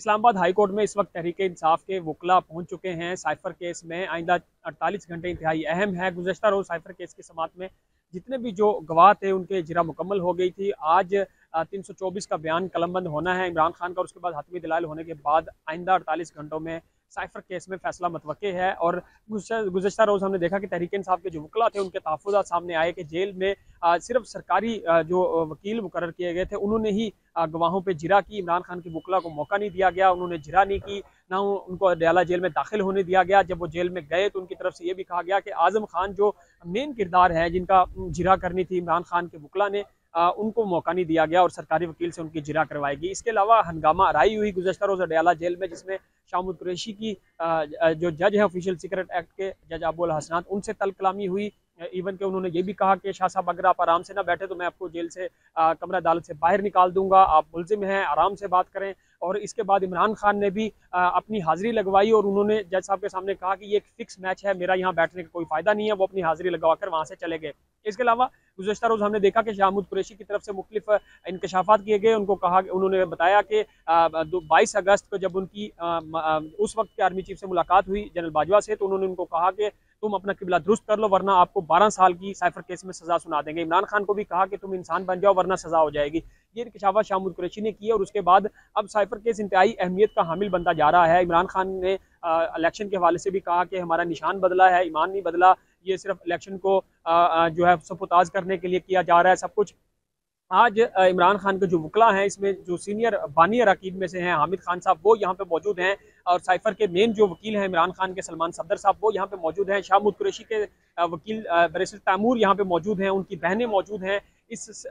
Islamabad high court में इस वक्त तहरीक-ए-इंसाफ के वकला पहुंच चुके हैं। साइफर केस में आइंदा 48 घंटे इंतहाई अहम है। गुज़श्ता रोज़ साइफर केस की समाअत में जितने भी जो गवाह थे उनके जिरा मुकम्मल हो गई थी। आज 324 का बयान कलमबंद होना है इमरान खान का, और उसके बाद हतमी दलाइल होने के बाद आइंदा 48 घंटों में साइफर केस में फैसला मतवक्के है। और गुज़श्ता रोज़ हमने देखा कि तहरीक-ए-इंसाफ के जो वकला थे उनके तहफ़्फ़ुज़ात सामने आए कि जेल में सिर्फ सरकारी जो वकील मुकर्रर किए गए थे उन्होंने ही गवाहों पे जिरा की। इमरान खान के वकला को मौका नहीं दिया गया, उन्होंने जिरा नहीं की, ना उनको अडयाला जेल में दाखिल होने दिया गया। जब वो जेल में गए तो उनकी तरफ से ये भी कहा गया कि आज़म खान जो मेन किरदार है जिनका जिरा करनी थी इमरान खान के वकला ने, उनको मौका नहीं दिया गया और सरकारी वकील से उनकी जिरा करवाएगी। इसके अलावा हंगामा आराई हुई गुज़श्ता रोज़ अडयाला जेल में, जिसमें शामुद कुरैशी की जो जज है ऑफिशियल सीक्रेट एक्ट के जज अबुल हसनात, उनसे तलब कलामी हुई। इवन के उन्होंने ये भी कहा कि शाह साहब अगर आप आराम से ना बैठे तो मैं आपको जेल से कमरा अदालत से बाहर निकाल दूंगा, आप मुलजिम हैं, आराम से बात करें। और इसके बाद इमरान खान ने भी अपनी हाजिरी लगवाई और उन्होंने जज साहब के सामने कहा कि ये एक फिक्स मैच है, मेरा यहाँ बैठने का कोई फ़ायदा नहीं है। वो अपनी हाजिरी लगवा कर वहाँ से चले गए। इसके अलावा गुज़श्ता रोज़ हमने देखा कि शामुद कुरैशी की तरफ से मुख्तलिफ इंकशाफात किए गए। उनको कहा, उन्होंने बताया कि 22 अगस्त को जब उनकी उस वक्त के आर्मी चीफ से मुलाकात हुई जनरल बाजवा से, तो उन्होंने उनको कहा कि तुम अपना किबला दुरुस्त कर लो वरना आपको 12 साल की साइफर केस में सजा सुना देंगे। इमरान खान को भी कहा कि तुम इंसान बन जाओ वरना सजा हो जाएगी। ये इंकशाफात शामुद कुरैशी ने किए और उसके बाद अब साइफर केस इंतहाई अहमियत का हामिल बनता जा रहा है। इमरान खान ने इलेक्शन के हवाले से भी कहा कि हमारा निशान बदला है, ईमान नहीं बदला, ये सिर्फ इलेक्शन को जो है सबूताज करने के लिए किया जा रहा है सब कुछ। आज इमरान खान के जो वकला हैं, इसमें जो सीनियर बानी अरकान में से हैं हामिद खान साहब, वो यहाँ पे मौजूद हैं। और साइफर के मेन जो वकील हैं इमरान खान के सलमान सफदर साहब, वो यहाँ पे मौजूद हैं। शामुद कुरैशी के वकील बैरिस्टर तैमूर यहाँ पे मौजूद हैं, उनकी बहनें मौजूद हैं। इस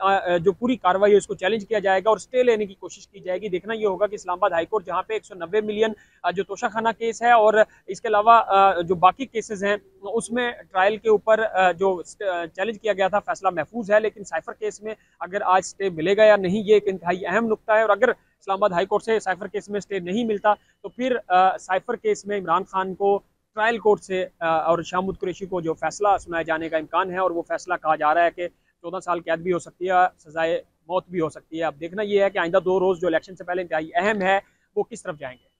जो पूरी कार्रवाई है उसको चैलेंज किया जाएगा और स्टे लेने की कोशिश की जाएगी। देखना ये होगा कि इस्लामाबाद हाई कोर्ट जहाँ पे 190 मिलियन जो तोशाखाना केस है और इसके अलावा जो बाकी केसेस हैं उसमें ट्रायल के ऊपर जो चैलेंज किया गया था फैसला महफूज है, लेकिन साइफर केस में अगर आज स्टे मिलेगा या नहीं, ये एक इंतहाई अहम नुकता है। और अगर इस्लामाबाद हाई कोर्ट से साइफर केस में स्टे नहीं मिलता तो फिर साइफर केस में इमरान खान को ट्रायल कोर्ट से और शामुद कुरैशी को जो फैसला सुनाए जाने का इम्कान है, और वो फैसला कहा जा रहा है कि 14 साल कैद भी हो सकती है, सजाए मौत भी हो सकती है। अब देखना यह है कि आइंदा 2 रोज़ जो इलेक्शन से पहले इंतहाई अहम है वो किस तरफ जाएंगे।